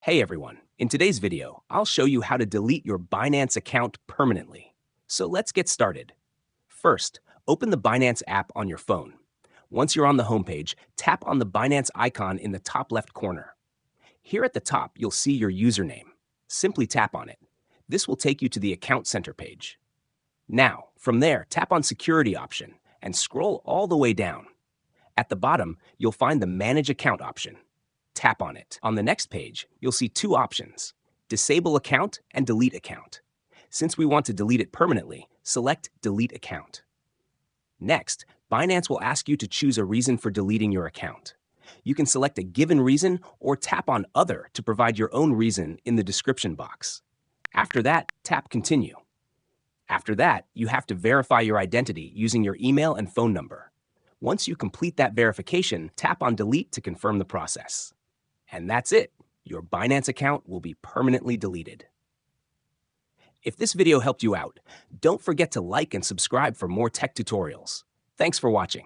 Hey everyone, in today's video, I'll show you how to delete your Binance account permanently. So let's get started. First, open the Binance app on your phone. Once you're on the homepage, tap on the Binance icon in the top left corner. Here at the top, you'll see your username. Simply tap on it. This will take you to the Account Center page. Now, from there, tap on Security option and scroll all the way down. At the bottom, you'll find the Manage Account option. Tap on it. On the next page, you'll see two options, Disable Account and Delete Account. Since we want to delete it permanently, select Delete Account. Next, Binance will ask you to choose a reason for deleting your account. You can select a given reason or tap on Other to provide your own reason in the description box. After that, tap Continue. After that, you have to verify your identity using your email and phone number. Once you complete that verification, tap on Delete to confirm the process. And that's it. Your Binance account will be permanently deleted. If this video helped you out, don't forget to like and subscribe for more tech tutorials. Thanks for watching.